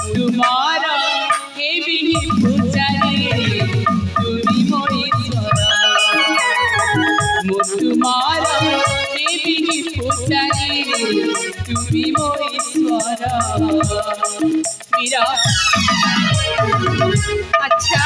तुम्हारा हे बिनी पुजारी तुम्ही मोईश्वर तुम्हारा हे बिनी पुजारी तुम्ही मोईश्वर मीरा अच्छा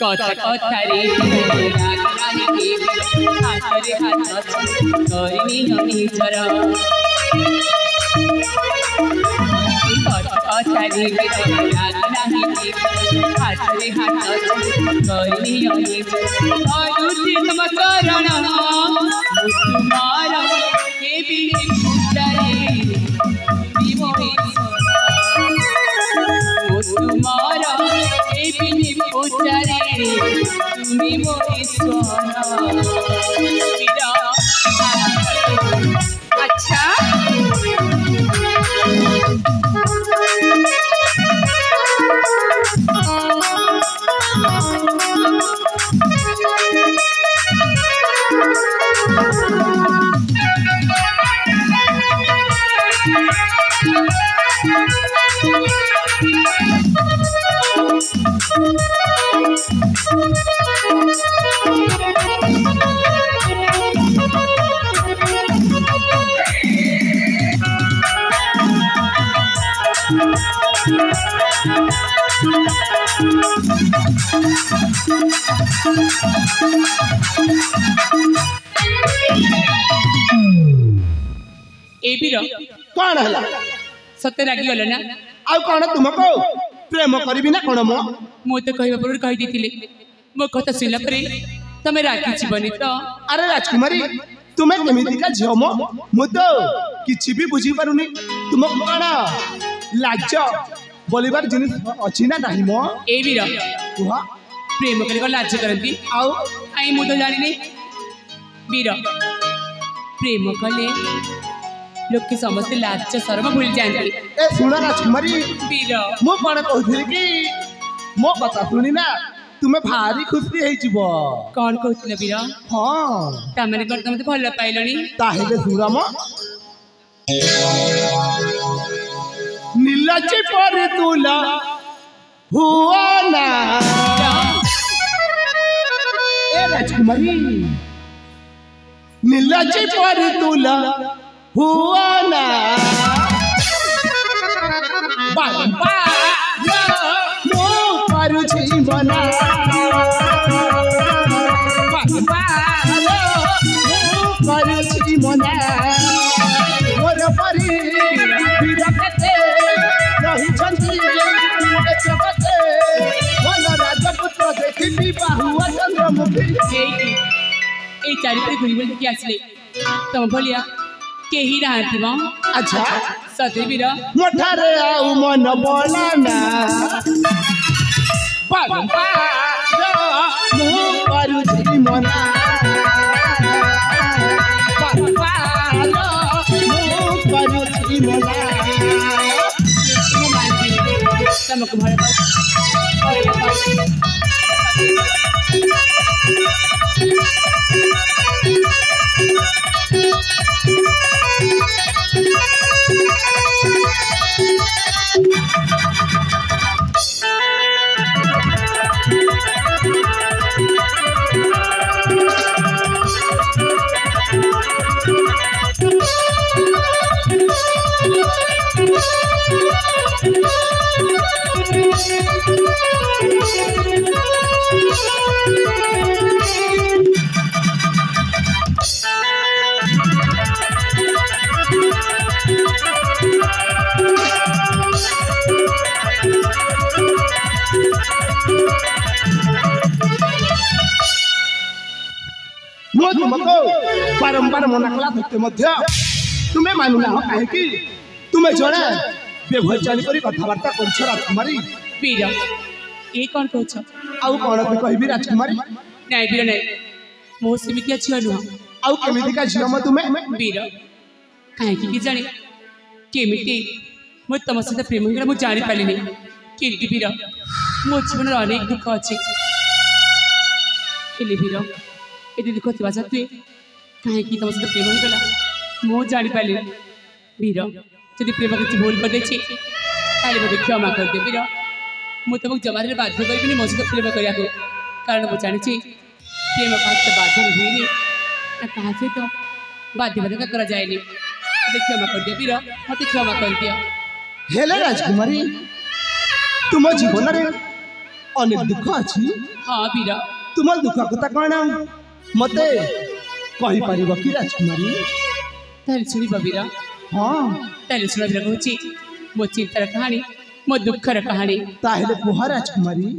कथा कथारे रानी के हाथरे हाथ करिनी निजर कथा कथारे रानी के हाथरे हाथ करिनी निजर अनुति तम चरण तुम्हारा हे बिनी पुजारी तुम्हारा हे बिनी पुजारी तुम्ही मोईश्वर अच्छा ए बीर कौन हला सत्य रागी गल ना आ कौन तुमको प्रेम करबी ना कौन मो तो कहवा पर कहि देथिले मो कथा सुनला परे तमे रागी जीवनी तो अरे राजकुमारी तुम्हें केमिति का झियो मु तो किछि भी बुझी पारुनी तुम कौन लाज बोलिबार जिनिस अछि ना नाही मो ए बीर कुहा प्रेम करे लाज करंती आउ आई मु तो जानि नहीं बीर प्रेम कले लोग के समस्त लाज शर्म भूल जाते ए सुन राजकुमारी बीर मो कौन कहथिली कि मो कथा सुनी ना तुम्हें भारी खुशी है जीवो कौन कहथिले बीर हां तमरे कर तमते भल पाइलनी ताहेले सुराम नीलाचे पर तुला हुआ ना ए राजकुमारी नीलाचे पर तुला हुआ ना मो पारु जीवना पारु जीवना मोर परी विरकते रही छंती जगते मन राजपुत्र देखि बाहुआ चंद्रमुखी ए चारिपटे घुरी बोल के आसले तम भलिया केही रहती म अच्छा सते बीर मोठारे आउ मन बोलाना पागम्पा मु पारु जीवना पागम्पा मु पारु जीवना तमको भल ମୁଁ ତୁମକୁ ବାରମ୍ବାର ମନା କଲା ସତ୍ତ୍ୱେ ମଧ୍ୟ ତୁମେ ମାନୁନାହ କାହିଁକି? ତୁମେ ଜଣେ ବେଭଚାରୀ କରି କଥାବାର୍ତ୍ତା କରୁଛ ରାଜକୁମାରୀ। ବୀର ଏ କ'ଣ କହୁଛ? ଆଉ କ'ଣ କହିବି ରାଜକୁମାରୀ? ନାଇଁ ବୀର ନାଇଁ, ମୋ ସେମିତିଆ ଝିଅ ନୁହଁ। ଆଉ କେମିତିକା ଝିଅ ମ ତୁମେ? ବୀର କାହିଁକି କି ଜାଣି କେମିତି ମୁଁ ତମ ସହିତ ପ୍ରେମ ହେଇଗଲା ମୁଁ ଜାଣିପାରିଲିନି। କିନ୍ତୁ ବୀର ମୋ ଜୀବନରେ ଅନେକ ଦୁଃଖ ଅଛି। ହେଲେ ବୀର ଏତେ ଦୁଃଖ ଥିବା ସତ୍ତ୍ୱେ କାହିଁକି ତମ ସହିତ ପ୍ରେମ ହେଇଗଲା ମୁଁ ଜାଣିପାରିଲିନି। ବୀର ଯଦି ପ୍ରେମ କିଛି ଭୁଲ କରିଦେଇଛି ତାହେଲେ ମୋତେ କ୍ଷମା କରିଦିଅ ବୀର। ମୁଁ ତମକୁ ଜମାରେ ବାଧ୍ୟ କରିବିନି ମୋ ସହିତ ପ୍ରେମ କରିବାକୁ, କାରଣ ମୁଁ ଜାଣିଛି ପ୍ରେମ କାହା ସହିତ ବାଧ୍ୟରେ ହୁଏନି ନା କାହା ସହିତ ବାଧ୍ୟବାଧକ କରାଯାଏନି। ମୋତେ କ୍ଷମା କରିଦିଅ ବୀର, ମୋତେ କ୍ଷମା କରିଦିଅ। ହେଲେ ରାଜକୁମାରୀ ତୁମ ଜୀବନରେ ଅନେକ ଦୁଃଖ ଅଛି। ହଁ ବୀର। ତୁମ ଦୁଃଖ କଥା କ'ଣ ମତେ କହିପାରିବ କି ରାଜକୁମାରୀ? ତାହେଲେ ଶୁଣିବ ବୀର। ହଁ ତାହେଲେ ଶୁଣ ବୀର, କହୁଛି ମୋ ଚିନ୍ତାର କାହାଣୀ, ମୋ ଦୁଃଖର କାହାଣୀ। ତାହେଲେ କୁହ ରାଜକୁମାରୀ।